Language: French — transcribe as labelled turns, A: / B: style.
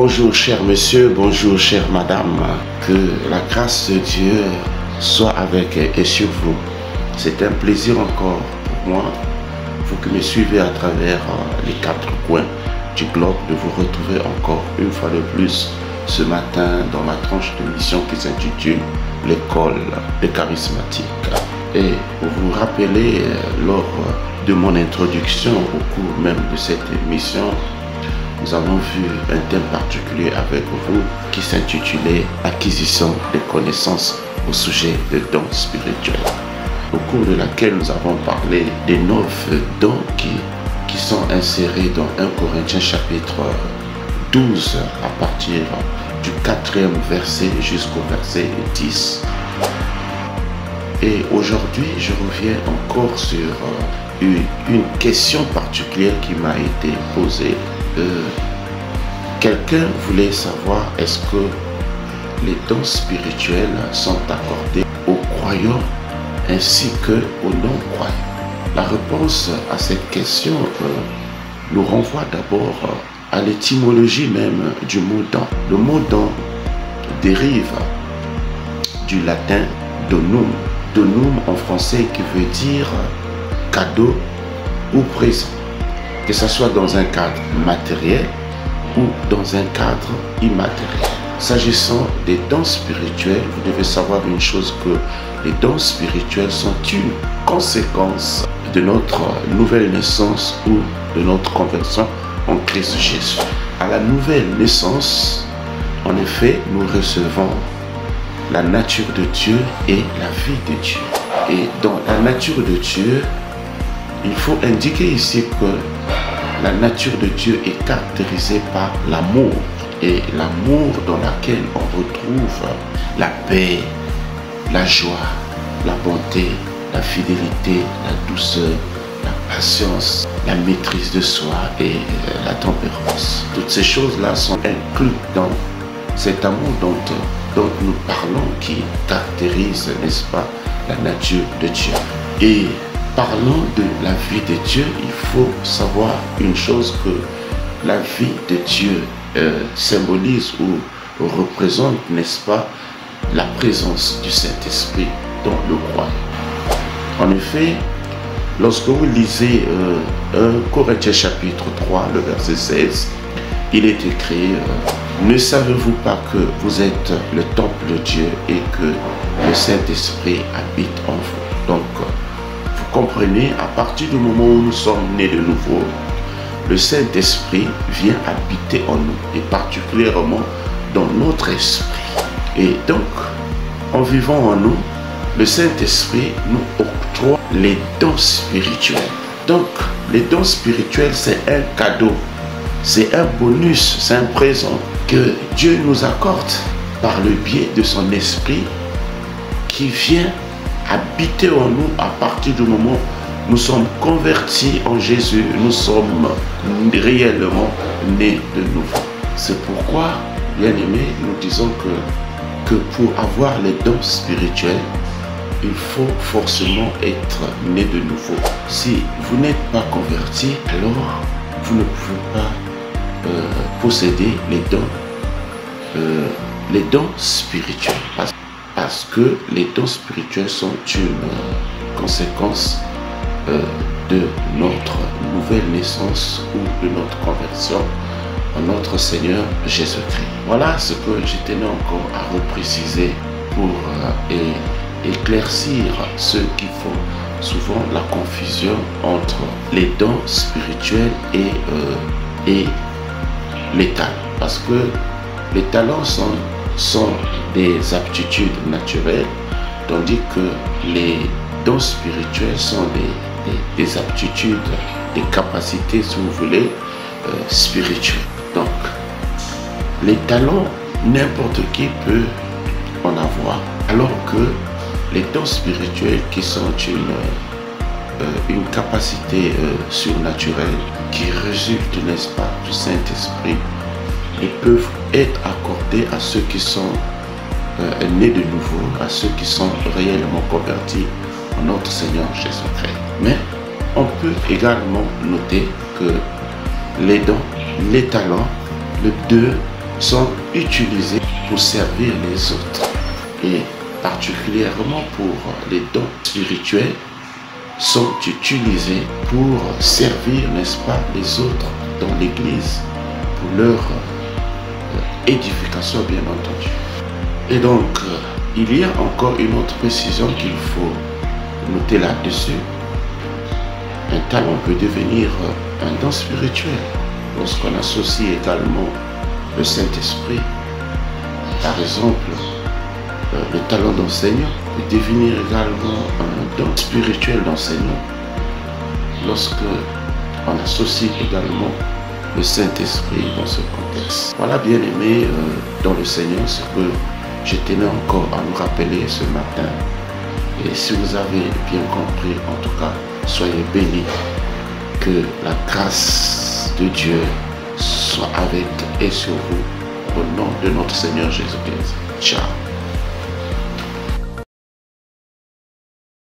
A: Bonjour cher monsieur, bonjour chère madame, que la grâce de Dieu soit avec et sur vous. C'est un plaisir encore pour moi, vous qui me suivez à travers les quatre coins du globe, de vous retrouver encore une fois de plus ce matin dans ma tranche de mission qui s'intitule l'école des charismatiques. Et pour vous rappeler, lors de mon introduction au cours même de cette émission, nous avons vu un thème particulier avec vous qui s'intitulait acquisition des connaissances au sujet des dons spirituels, au cours de laquelle nous avons parlé des 9 dons qui sont insérés dans 1 Corinthiens chapitre 12 à partir du 4e verset jusqu'au verset 10. Et aujourd'hui, je reviens encore sur une question particulière qui m'a été posée. Quelqu'un voulait savoir est-ce que les dons spirituels sont accordés aux croyants ainsi qu'aux non-croyants. La réponse à cette question nous renvoie d'abord à l'étymologie même du mot don. Le mot don dérive du latin donum. Donum en français qui veut dire cadeau ou présent, que ce soit dans un cadre matériel ou dans un cadre immatériel. S'agissant des dons spirituels, vous devez savoir une chose, que les dons spirituels sont une conséquence de notre nouvelle naissance ou de notre conversion en Christ Jésus. À la nouvelle naissance, en effet, nous recevons la nature de Dieu et la vie de Dieu. Et dans la nature de Dieu, il faut indiquer ici que la nature de Dieu est caractérisée par l'amour. Et l'amour dans lequel on retrouve la paix, la joie, la bonté, la fidélité, la douceur, la patience, la maîtrise de soi et la tempérance. Toutes ces choses-là sont incluses dans cet amour dont nous parlons, qui caractérise, n'est-ce pas, la nature de Dieu. Et parlant de la vie de Dieu, il faut savoir une chose, que la vie de Dieu symbolise ou représente, n'est-ce pas, la présence du Saint-Esprit dans le croyant. En effet, lorsque vous lisez 1 Corinthiens chapitre 3, le verset 16, il est écrit ne savez-vous pas que vous êtes le temple de Dieu et que le Saint-Esprit habite en vous? Donc, vous comprenez, à partir du moment où nous sommes nés de nouveau, le Saint-Esprit vient habiter en nous, et particulièrement dans notre esprit. Et donc, en vivant en nous, le Saint-Esprit nous octroie les dons spirituels. Donc, les dons spirituels, c'est un cadeau, c'est un bonus, c'est un présent que Dieu nous accorde par le biais de son esprit qui vient habiter en nous à partir du moment où nous sommes convertis en Jésus, nous sommes réellement nés de nouveau. C'est pourquoi, bien aimés, nous disons que pour avoir les dons spirituels, il faut forcément être né de nouveau. Si vous n'êtes pas converti, alors vous ne pouvez pas posséder les dons spirituels, parce que les dons spirituels sont une conséquence de notre nouvelle naissance ou de notre conversion en notre Seigneur Jésus-Christ. Voilà ce que je tenais encore à repréciser pour éclaircir ceux qui font souvent la confusion entre les dons spirituels et les talents, parce que les talents sont des aptitudes naturelles, tandis que les dons spirituels sont des aptitudes, des capacités, si vous voulez, spirituelles. Donc, les talents, n'importe qui peut en avoir, alors que les dons spirituels, qui sont une capacité surnaturelle qui résulte, n'est-ce pas, du Saint-Esprit, ils peuvent être accordés à ceux qui sont nés de nouveau, à ceux qui sont réellement convertis en notre Seigneur Jésus-Christ. Mais on peut également noter que les dons, les talents, sont utilisés pour servir les autres. Et particulièrement pour les dons spirituels, sont utilisés pour servir, n'est-ce pas, les autres dans l'Église, pour leur édification, bien entendu. Et donc, il y a encore une autre précision qu'il faut noter là-dessus. Un talent peut devenir un don spirituel lorsqu'on associe également le Saint-Esprit. Par exemple, le talent d'enseignant peut devenir également un don spirituel d'enseignant lorsque on associe également le Saint-Esprit dans ce contexte. Voilà, bien aimé dans le Seigneur, ce que je tenais encore à nous rappeler ce matin. Et si vous avez bien compris, en tout cas, soyez bénis. Que la grâce de Dieu soit avec et sur vous au nom de notre Seigneur Jésus-Christ. Ciao.